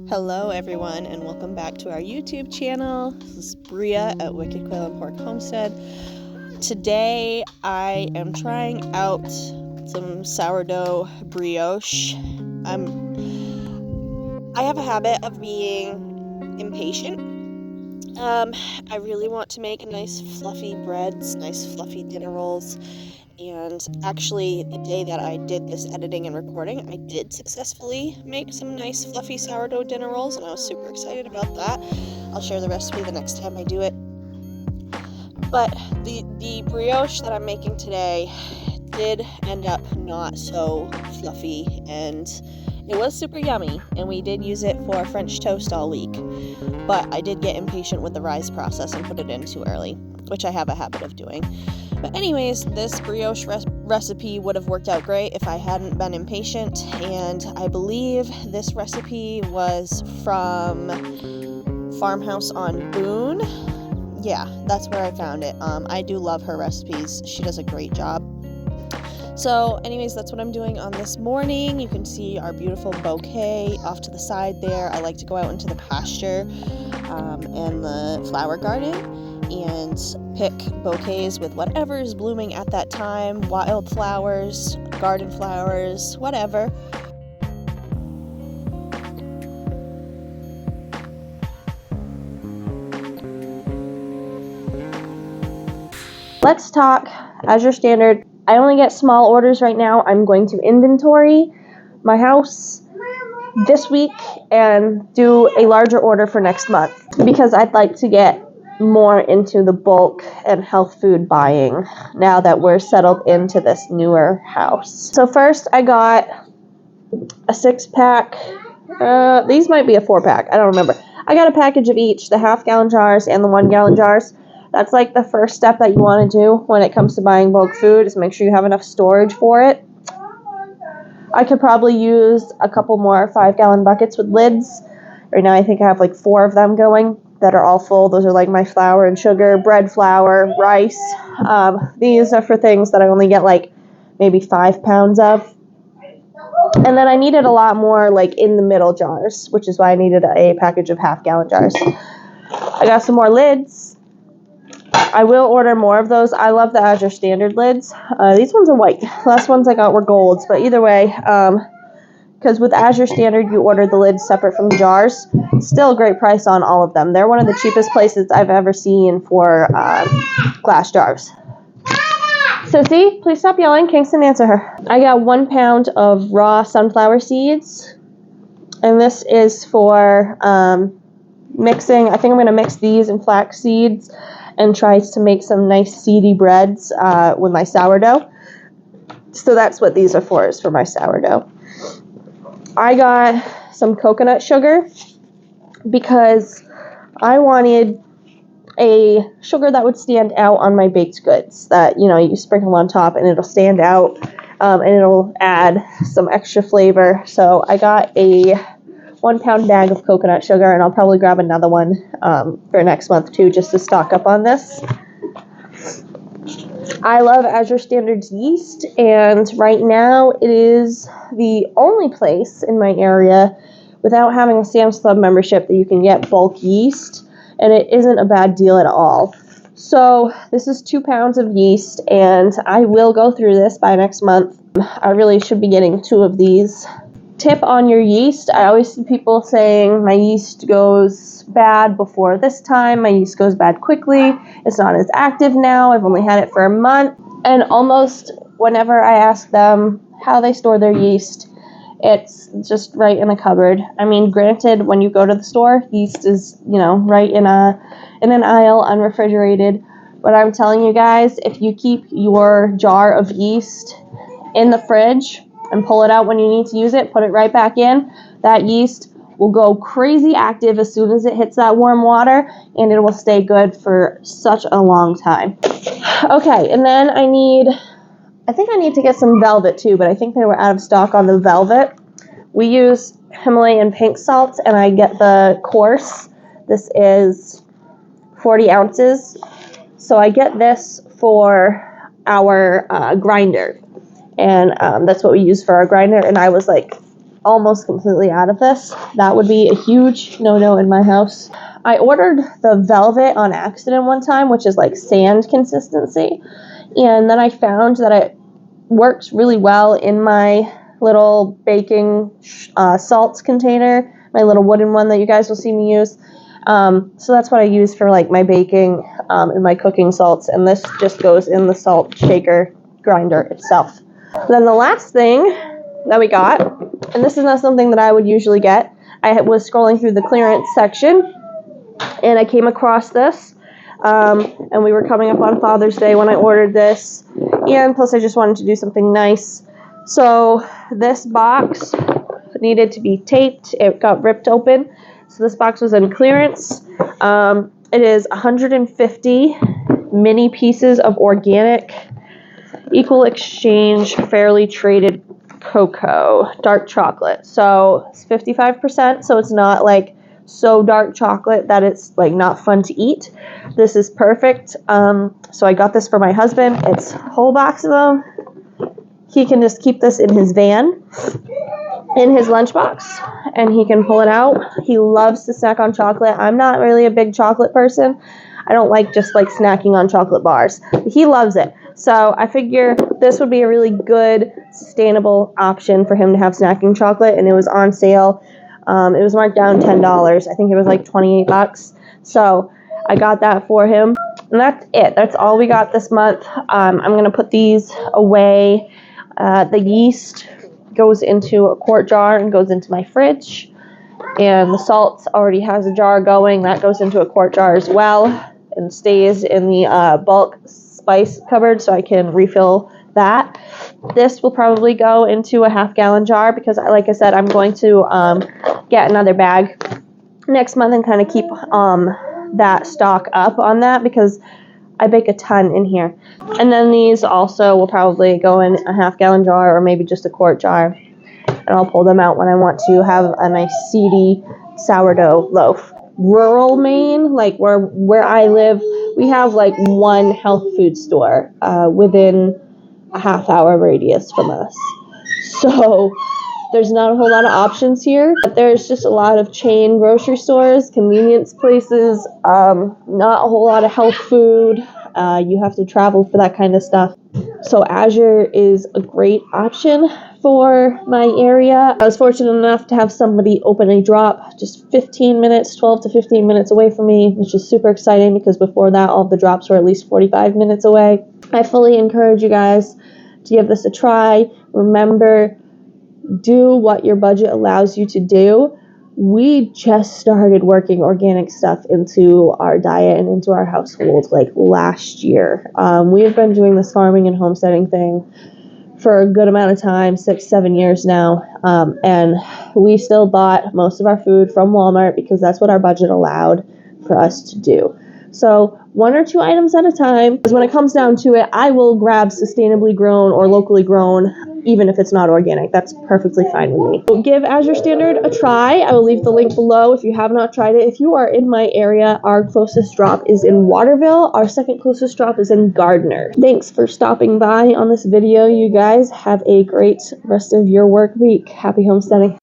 Hello everyone and welcome back to our YouTube channel. This is Bria at Wicked Quail and Pork Homestead. Today I am trying out some sourdough brioche. I have a habit of being impatient. I really want to make nice fluffy breads, nice fluffy dinner rolls. And actually, the day that I did this editing and recording, I did successfully make some nice fluffy sourdough dinner rolls, and I was super excited about that. I'll share the recipe the next time I do it. But the brioche that I'm making today did end up not so fluffy, and it was super yummy, and we did use it for French toast all week. But I did get impatient with the rise process and put it in too early, which I have a habit of doing. But anyways, this brioche recipe would have worked out great if I hadn't been impatient, and I believe this recipe was from Farmhouse on Boone. Yeah, that's where I found it. I do love her recipes. She does a great job. So anyways, that's what I'm doing on this morning. You can see our beautiful bouquet off to the side there. I like to go out into the pasture and the flower garden and pick bouquets with whatever is blooming at that time, wildflowers, garden flowers, whatever. Let's talk Azure Standard. I only get small orders right now. I'm going to inventory my house this week and do a larger order for next month because I'd like to get more into the bulk and health food buying now that we're settled into this newer house. So first I got a 6-pack. These might be a 4-pack. I don't remember. I got a package of each, the half-gallon jars and the 1-gallon jars. That's like the first step that you want to do when it comes to buying bulk food, is make sure you have enough storage for it. I could probably use a couple more 5-gallon buckets with lids. Right now I think I have like 4 of them going that are all full. Those are like my flour and sugar, bread flour, rice. These are for things that I only get like maybe 5 pounds of. And then I needed a lot more like in the middle jars, which is why I needed a package of half-gallon jars. I got some more lids. I will order more of those. I love the Azure Standard lids. These ones are white. The last ones I got were golds, but either way, because with Azure Standard, you order the lids separate from the jars. Still a great price on all of them. They're one of the cheapest places I've ever seen for glass jars. Sissy, please stop yelling. Kingston, answer her. I got 1 pound of raw sunflower seeds, and this is for mixing. I think I'm going to mix these and flax seeds and try to make some nice seedy breads with my sourdough. So that's what these are for, is for my sourdough. I got some coconut sugar because I wanted a sugar that would stand out on my baked goods, that, you know, you sprinkle on top and it'll stand out and it'll add some extra flavor. So I got a 1 pound bag of coconut sugar, and I'll probably grab another one for next month too, just to stock up on this. I love Azure Standard's yeast, and right now it is the only place in my area without having a Sam's Club membership that you can get bulk yeast, and it isn't a bad deal at all. So this is 2 pounds of yeast, and I will go through this by next month. I really should be getting 2 of these. Tip on your yeast: I always see people saying my yeast goes bad before this time, my yeast goes bad quickly, it's not as active now, I've only had it for a month. And almost whenever I ask them how they store their yeast, it's just right in a cupboard. I mean, granted, when you go to the store, yeast is, you know, right in an aisle, unrefrigerated. But I'm telling you guys, if you keep your jar of yeast in the fridge and pull it out when you need to use it, put it right back in, that yeast will go crazy active as soon as it hits that warm water, and it will stay good for such a long time. Okay, and then I think I need to get some velvet too, but I think they were out of stock on the velvet. We use Himalayan pink salt, and I get the coarse. This is 40 ounces. So I get this for our grinder. And that's what we use for our grinder. And I was like, almost completely out of this. That would be a huge no-no in my house. I ordered the velvet on accident one time, which is like sand consistency. And then I found that it works really well in my little baking salt container, my little wooden one that you guys will see me use. So that's what I use for like my baking and my cooking salts. And this just goes in the salt shaker grinder itself. Then the last thing that we got, and this is not something that I would usually get. I was scrolling through the clearance section and I came across this. And we were coming up on Father's Day when I ordered this. And plus I just wanted to do something nice. So this box needed to be taped. It got ripped open. So this box was in clearance. It is 150 mini pieces of organic, equal exchange, fairly traded cocoa, dark chocolate. So it's 55%, so it's not like so dark chocolate that it's like not fun to eat. This is perfect. So I got this for my husband. It's a whole box of them. He can just keep this in his van, in his lunchbox, and he can pull it out. He loves to snack on chocolate. I'm not really a big chocolate person. I don't like just like snacking on chocolate bars. But he loves it. So I figure this would be a really good, sustainable option for him to have snacking chocolate, and it was on sale. It was marked down $10. I think it was like 28 bucks. So I got that for him. And that's it. That's all we got this month. I'm going to put these away. The yeast goes into a quart jar and goes into my fridge. And the salt already has a jar going. That goes into a quart jar as well and stays in the bulk spice cupboard so I can refill that. This will probably go into a half-gallon jar because, like I said, I'm going to get another bag next month and kind of keep that stock up on that because I bake a ton in here. And then these also will probably go in a half-gallon jar or maybe just a quart jar. And I'll pull them out when I want to have a nice seedy sourdough loaf. Rural Maine, like where I live, we have like one health food store within a half-hour radius from us. So there's not a whole lot of options here. But there's just a lot of chain grocery stores, convenience places, not a whole lot of health food. You have to travel for that kind of stuff. So Azure is a great option for my area. I was fortunate enough to have somebody open a drop just 12 to 15 minutes away from me, which is super exciting because before that, all of the drops were at least 45 minutes away. I fully encourage you guys to give this a try. Remember, do what your budget allows you to do. We just started working organic stuff into our diet and into our household like last year. We have been doing this farming and homesteading thing for a good amount of time, 6-7 years now. And we still bought most of our food from Walmart because that's what our budget allowed for us to do. So 1 or 2 items at a time. Because when it comes down to it, I will grab sustainably grown or locally grown, even if it's not organic. That's perfectly fine with me. So give Azure Standard a try. I will leave the link below if you have not tried it. If you are in my area, our closest drop is in Waterville. Our second closest drop is in Gardner. Thanks for stopping by on this video, you guys. Have a great rest of your work week. Happy homesteading.